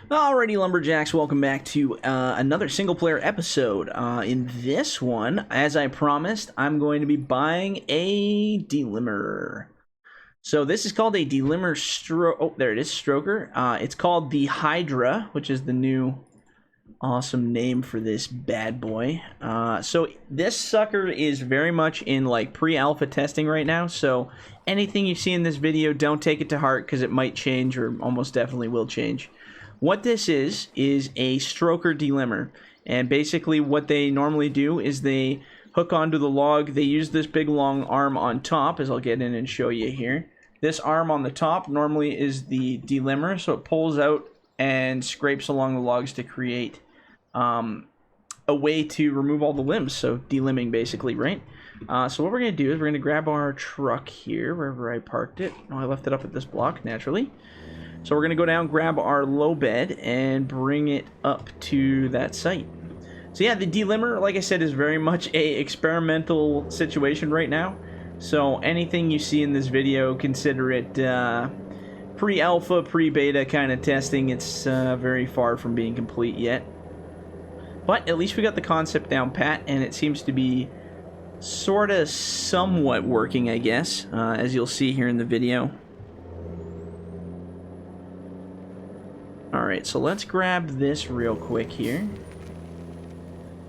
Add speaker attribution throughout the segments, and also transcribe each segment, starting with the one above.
Speaker 1: Alrighty, Lumberjacks, welcome back to another single-player episode. In this one, as I promised, I'm going to be buying a Delimber. So this is called a Delimber Stroker. It's called the Hydra, which is the new awesome name for this bad boy. So this sucker is very much in like pre-alpha testing right now, so anything you see in this video, don't take it to heart because it might change or almost definitely will change. What this is a stroker delimber, and basically what they normally do is they hook onto the log. They use this big long arm on top, as I'll get in and show you here. This arm on the top normally is the delimber, so it pulls out and scrapes along the logs to create a way to remove all the limbs, so delimbing basically, right? So what we're going to do is we're going to grab our truck here, wherever I parked it. Oh, I left it up at this block, naturally. So we're going to go down, grab our low bed, and bring it up to that site. So yeah, the Delimber, like I said, is very much a experimental situation right now. So anything you see in this video, consider it pre-alpha, pre-beta kind of testing. It's very far from being complete yet. But at least we got the concept down pat, and it seems to be sort of somewhat working, I guess, as you'll see here in the video. Alright, so let's grab this real quick here.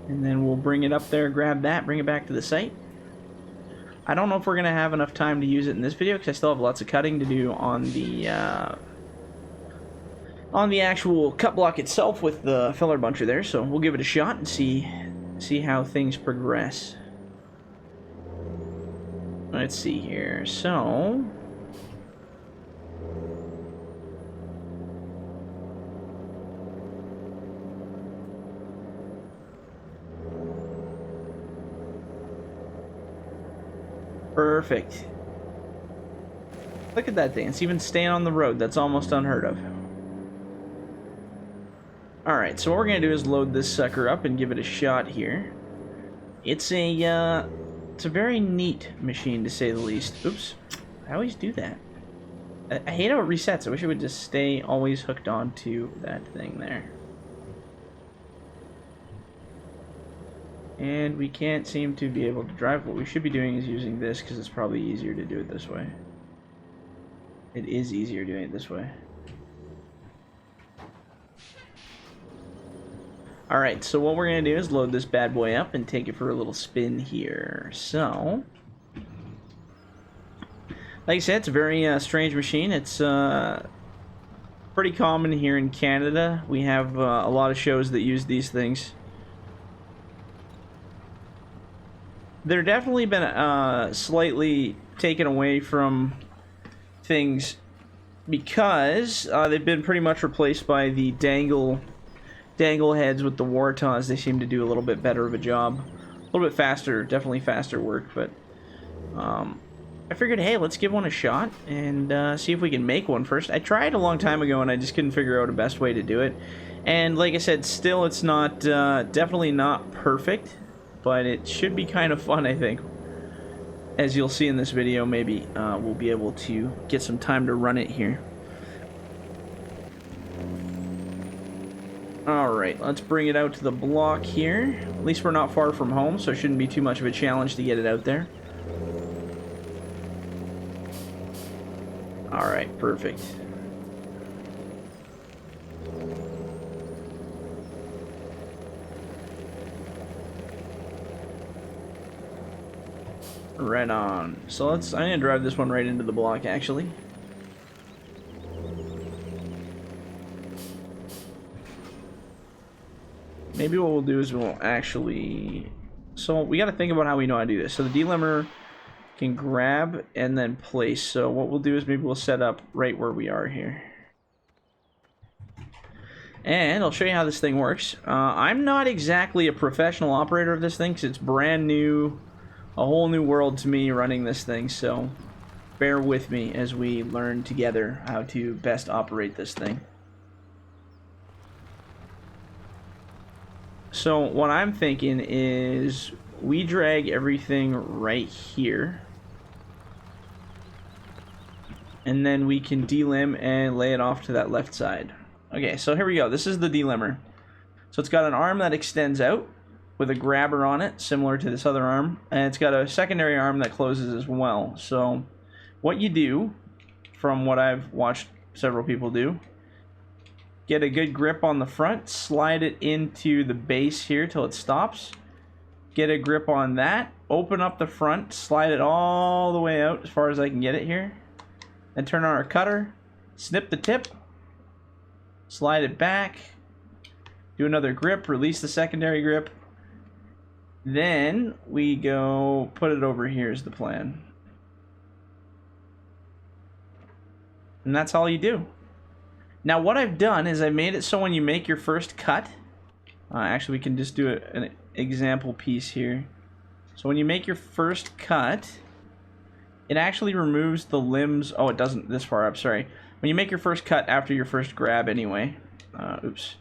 Speaker 1: And then we'll bring it up there, grab that, bring it back to the site. I don't know if we're going to have enough time to use it in this video, because I still have lots of cutting to do on the actual cut block itself with the filler buncher there. So we'll give it a shot and see how things progress. Let's see here. So perfect. Look at that thing. It's even staying on the road. That's almost unheard of. Alright, so what we're going to do is load this sucker up and give it a shot here. It's a very neat machine, to say the least. Oops. I always do that. I hate how it resets. I wish it would just stay always hooked onto that thing there. And we can't seem to be able to drive. What we should be doing is using this, because it's probably easier to do it this way. It is easier doing it this way. Alright, so what we're going to do is load this bad boy up and take it for a little spin here. So, like I said, it's a very strange machine. It's pretty common here in Canada. We have a lot of shows that use these things. They're definitely been slightly taken away from things because they've been pretty much replaced by the dangle heads with the Wartaws. They seem to do a little bit better of a job. A little bit faster, definitely faster work, but I figured, hey, let's give one a shot and see if we can make one first. I tried a long time ago and I just couldn't figure out a best way to do it. And like I said, still it's not, definitely not perfect, but it should be kind of fun, I think. As you'll see in this video, maybe we'll be able to get some time to run it here. Alright, let's bring it out to the block here. At least we're not far from home, so it shouldn't be too much of a challenge to get it out there. Alright, perfect. Right on. So I'm gonna drive this one right into the block, actually. Maybe what we'll do is we'll actually... So we gotta think about how we know how to do this. So the Delimber can grab and then place. So what we'll do is maybe we'll set up right where we are here. And I'll show you how this thing works. I'm not exactly a professional operator of this thing because it's brand new. A whole new world to me running this thing, so bear with me as we learn together how to best operate this thing. So what I'm thinking is we drag everything right here, and then we can delimb and lay it off to that left side. Okay, so here we go. This is the Delimber. So it's got an arm that extends out with a grabber on it, similar to this other arm, and it's got a secondary arm that closes as well. So what you do, from what I've watched several people do, get a good grip on the front, slide it into the base here till it stops, get a grip on that, open up the front, slide it all the way out as far as I can get it here, then turn on our cutter, snip the tip, slide it back, do another grip, release the secondary grip, then we go put it over here is the plan. And that's all you do. Now what I've done is I made it so when you make your first cut, actually we can just do an example piece here. So when you make your first cut, it actually removes the limbs. Oh, it doesn't this far up, sorry. When you make your first cut after your first grab anyway. Oops.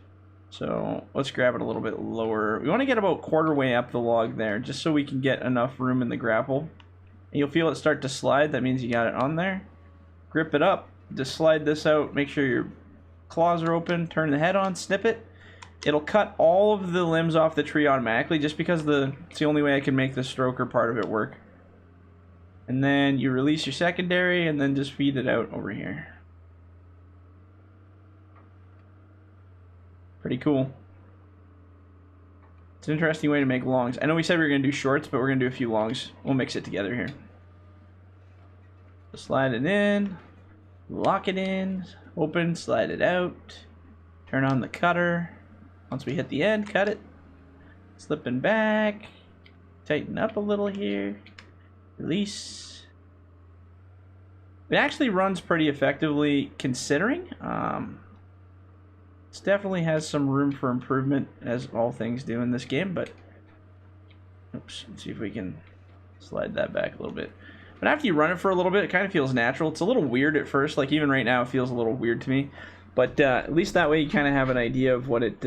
Speaker 1: So let's grab it a little bit lower. We want to get about quarter way up the log there, just so we can get enough room in the grapple. And you'll feel it start to slide. That means you got it on there. Grip it up. Just slide this out. Make sure your claws are open. Turn the head on. Snip it. It'll cut all of the limbs off the tree automatically, just because it's the only way I can make the stroker part of it work. And then you release your secondary, and then just feed it out over here. Pretty cool. It's an interesting way to make longs. I know we said we were going to do shorts, but we're going to do a few longs. We'll mix it together here. Slide it in, lock it in, open, slide it out, turn on the cutter. Once we hit the end, cut it, slipping back, tighten up a little here, release. It actually runs pretty effectively considering. It definitely has some room for improvement, as all things do in this game, but oops, let's see if we can slide that back a little bit. But after you run it for a little bit, it kind of feels natural. It's a little weird at first, like even right now it feels a little weird to me, but at least that way you kind of have an idea of what it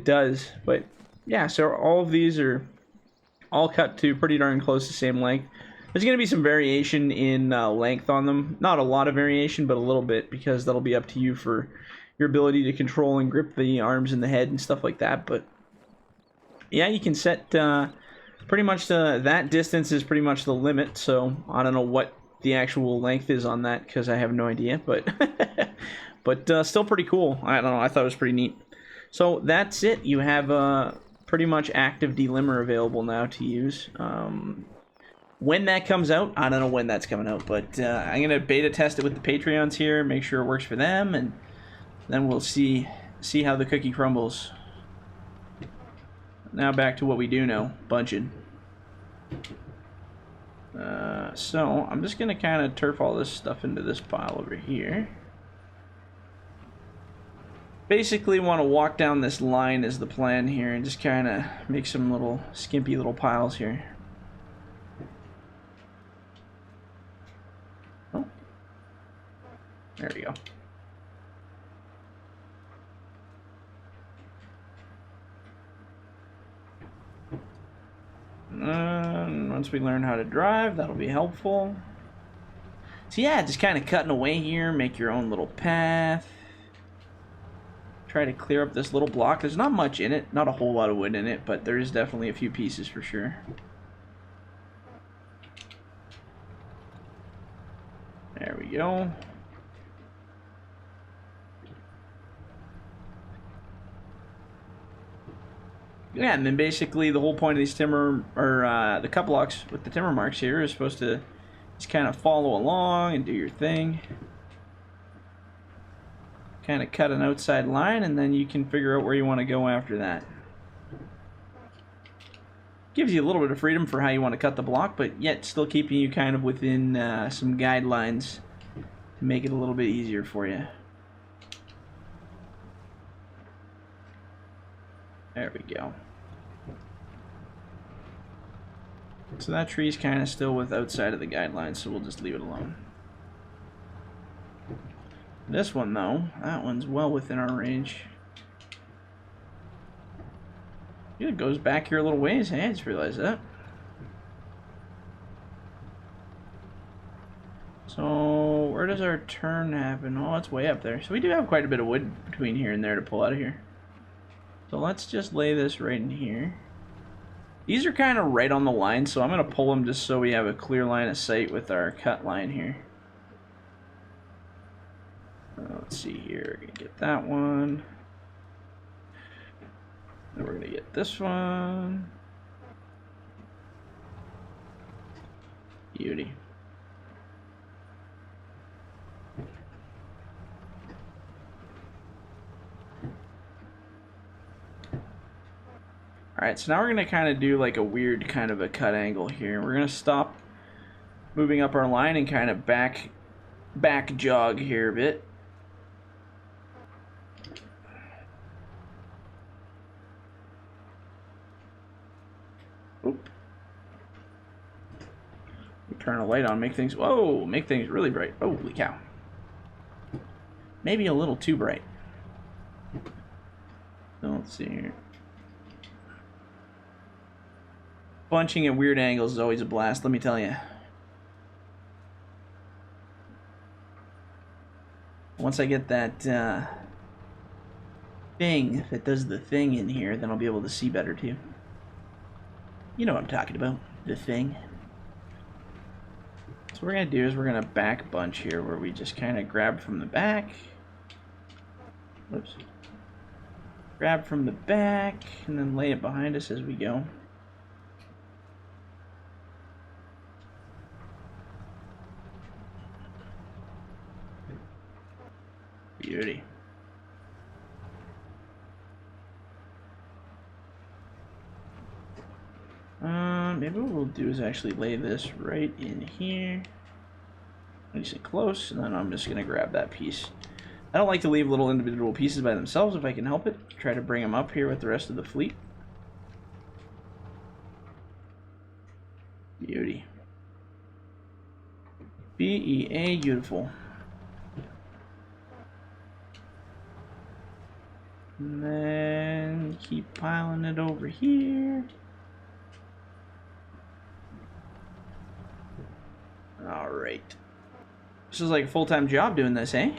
Speaker 1: does. But yeah, so all of these are all cut to pretty darn close to the same length. There's going to be some variation in length on them. Not a lot of variation, but a little bit, because that'll be up to you for your ability to control and grip the arms and the head and stuff like that. But yeah, you can set pretty much that distance is pretty much the limit. So I don't know what the actual length is on that, because I have no idea. But but still pretty cool. I don't know. I thought it was pretty neat. So that's it. You have a pretty much active Delimber available now to use. When that comes out, I don't know when that's coming out, but I'm gonna beta test it with the Patreons here, make sure it works for them, and then we'll see how the cookie crumbles. Now back to what we do know, bunching. So I'm just gonna kind of turf all this stuff into this pile over here. Basically want to walk down this line is the plan here, and just kind of make some little skimpy little piles here. Oh, there we go. Once we learn how to drive, that'll be helpful. So yeah, just kind of cutting away here, make your own little path. Try to clear up this little block. There's not much in it, not a whole lot of wood in it, but there is definitely a few pieces for sure. There we go. Yeah, and then basically the whole point of these timber, or the cut blocks with the timber marks here, is supposed to just kind of follow along and do your thing. Kind of cut an outside line, and then you can figure out where you want to go after that. Gives you a little bit of freedom for how you want to cut the block, but yet still keeping you kind of within some guidelines to make it a little bit easier for you. There we go. So that tree's kind of still with outside of the guidelines, so we'll just leave it alone. This one, though, that one's well within our range. It goes back here a little ways. Hey, I just realized that. So where does our turn happen? Oh, it's way up there. So we do have quite a bit of wood between here and there to pull out of here. So let's just lay this right in here. These are kind of right on the line, so I'm going to pull them just so we have a clear line of sight with our cut line here. Let's see here. We're going to get that one. Then we're going to get this one. Beauty. Alright, so now we're going to kind of do like a weird kind of a cut angle here. We're going to stop moving up our line and kind of back jog here a bit. Oop. We turn a light on, make things, whoa, make things really bright. Holy cow. Maybe a little too bright. So let's see here. Bunching at weird angles is always a blast, let me tell you. Once I get that thing that does the thing in here, then I'll be able to see better too. You know what I'm talking about, the thing. So what we're going to do is we're going to back bunch here where we just kind of grab from the back. Whoops. Grab from the back and then lay it behind us as we go. Beauty. Maybe what we'll do is actually lay this right in here. Nice and close, and then I'm just gonna grab that piece. I don't like to leave little individual pieces by themselves if I can help it. Try to bring them up here with the rest of the fleet. Beauty. B-E-A, beautiful. And then keep piling it over here. Alright. This is like a full-time job doing this, eh?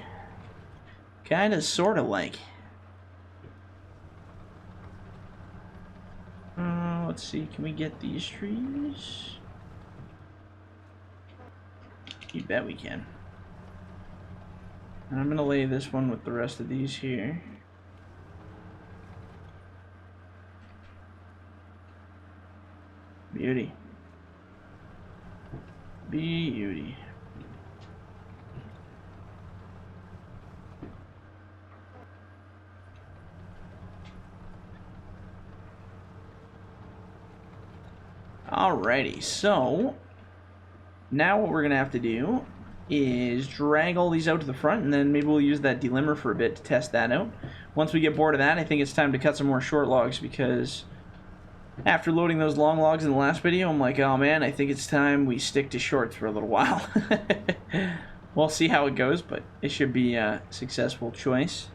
Speaker 1: Kinda, sorta like. Let's see, can we get these trees? You bet we can. And I'm gonna lay this one with the rest of these here. Beauty. Beauty. Alrighty, so now what we're gonna have to do is drag all these out to the front, and then maybe we'll use that delimber for a bit to test that out. Once we get bored of that, I think it's time to cut some more short logs, because after loading those long logs in the last video, I'm like, oh man, I think it's time we stick to shorts for a little while. We'll see how it goes, but it should be a successful choice.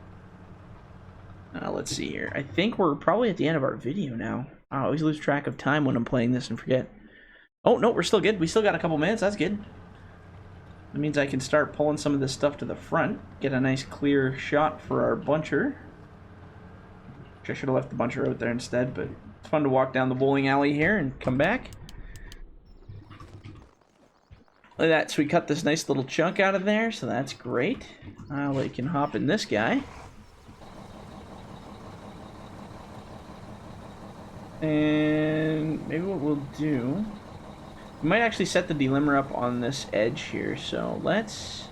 Speaker 1: Let's see here. I think we're probably at the end of our video now. I always lose track of time when I'm playing this and forget. Oh, no, we're still good. We still got a couple minutes. That's good. That means I can start pulling some of this stuff to the front. Get a nice clear shot for our buncher. Which I should have left the buncher out there instead, but it's fun to walk down the bowling alley here and come back. Look at that. So we cut this nice little chunk out of there, so that's great. Now we can hop in this guy. And maybe what we'll do, we might actually set the delimber up on this edge here, so let's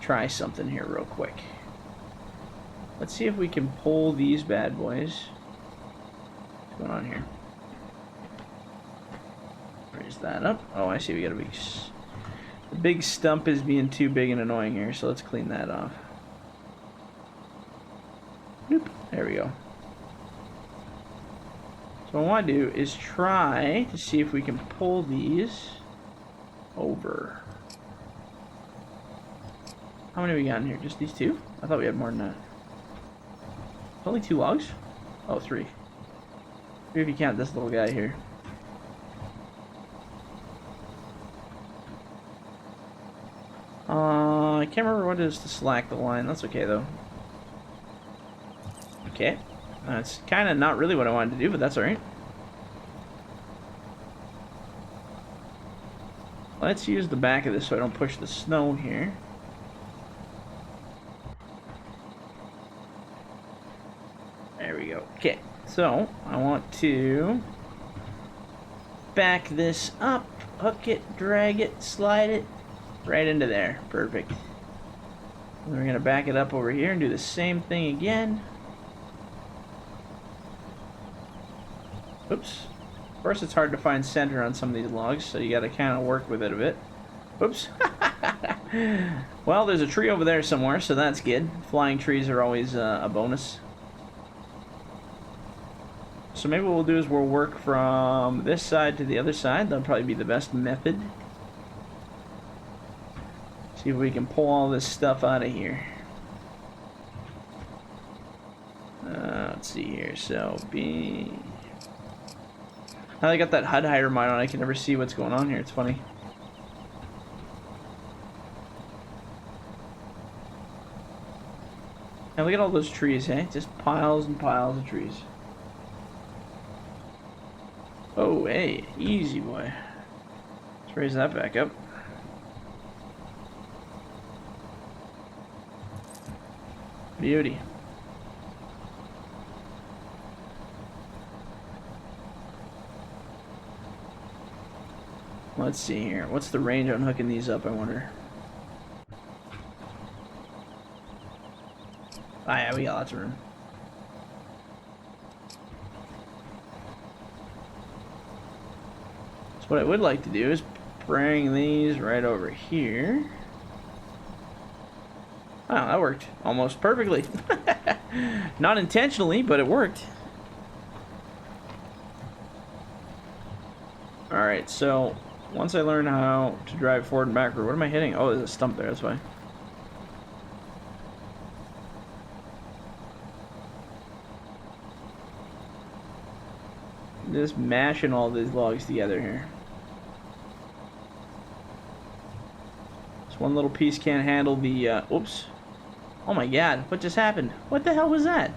Speaker 1: try something here real quick. Let's see if we can pull these bad boys. What's going on here? Raise that up. Oh, I see we got a big... The big stump is being too big and annoying here, so let's clean that off. Nope. There we go. So what I want to do is try to see if we can pull these over. How many we got in here? Just these two? I thought we had more than that. It's only 2 logs? Oh, 3. 3 if you count this little guy here. I can't remember what it is to slack the line. That's okay, though. Okay. That's kind of not really what I wanted to do, but that's alright. Let's use the back of this so I don't push the snow here. There we go. Okay, so I want to back this up, hook it, drag it, slide it right into there. Perfect. And we're going to back it up over here and do the same thing again. Oops. Of course, it's hard to find center on some of these logs, so you got to kind of work with it a bit. Oops. Well, there's a tree over there somewhere, so that's good. Flying trees are always a bonus. So maybe what we'll do is we'll work from this side to the other side. That'll probably be the best method. See if we can pull all this stuff out of here. Let's see here. So, now they got that HUD hider mine on, I can never see what's going on here. It's funny. Now look at all those trees, hey? Just piles and piles of trees. Oh, hey, easy boy. Let's raise that back up. Beauty. Let's see here. What's the range on hooking these up, I wonder? Ah, yeah, we got lots of room. So what I would like to do is bring these right over here. Oh, that worked almost perfectly. Not intentionally, but it worked. Alright, so once I learn how to drive forward and backward, what am I hitting? Oh, there's a stump there, that's why. Just mashing all these logs together here. This one little piece can't handle the, oops. Oh my god, what just happened? What the hell was that?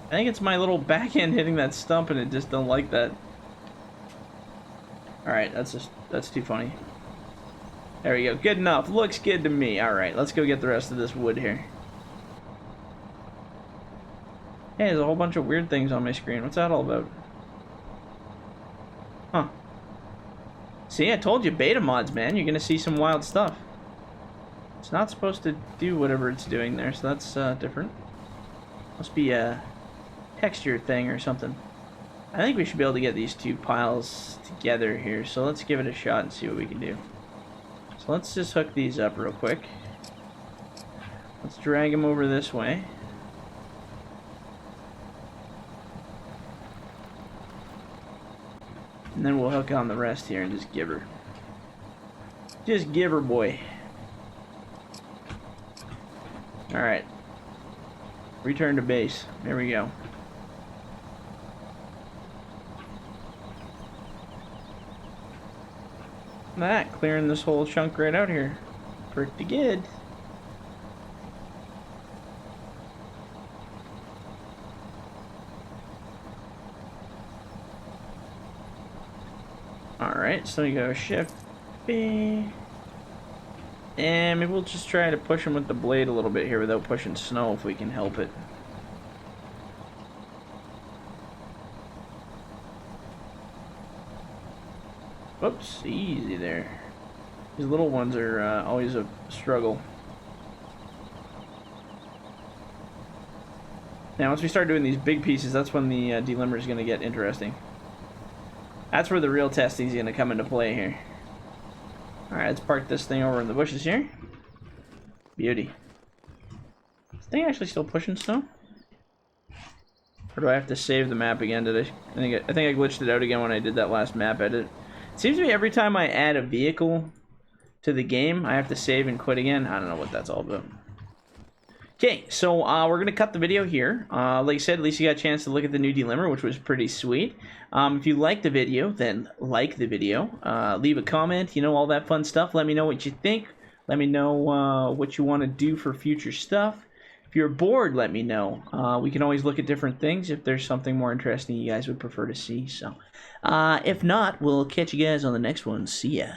Speaker 1: I think it's my little back end hitting that stump and it just don't like that. Alright, that's too funny. There we go, good enough. Looks good to me. Alright, let's go get the rest of this wood here. Hey, there's a whole bunch of weird things on my screen. What's that all about? Huh. See, I told you, beta mods, man. You're gonna see some wild stuff. It's not supposed to do whatever it's doing there, so that's different. Must be a texture thing or something. I think we should be able to get these two piles together here, so let's give it a shot and see what we can do. So let's just hook these up real quick. Let's drag them over this way. And then we'll hook on the rest here and just give her. Just give her, boy. Alright. Return to base. There we go. That clearing this whole chunk right out here. Pretty good. Alright, so we go shift B. And maybe we'll just try to push him with the blade a little bit here without pushing snow if we can help it. Whoops, easy there. These little ones are always a struggle. Now, once we start doing these big pieces, that's when the delimber is going to get interesting. That's where the real testing is going to come into play here. Alright, let's park this thing over in the bushes here. Beauty. Is this thing actually still pushing snow? Or do I have to save the map again? I think I glitched it out again when I did that last map edit. It seems to me every time I add a vehicle to the game, I have to save and quit again. I don't know what that's all about. Okay, so we're going to cut the video here. Like I said, at least you got a chance to look at the new Delimber, which was pretty sweet. If you liked the video, then like the video. Leave a comment, you know, all that fun stuff. Let me know what you think. Let me know what you want to do for future stuff. If you're bored, let me know. We can always look at different things if there's something more interesting you guys would prefer to see. So, if not, we'll catch you guys on the next one. See ya.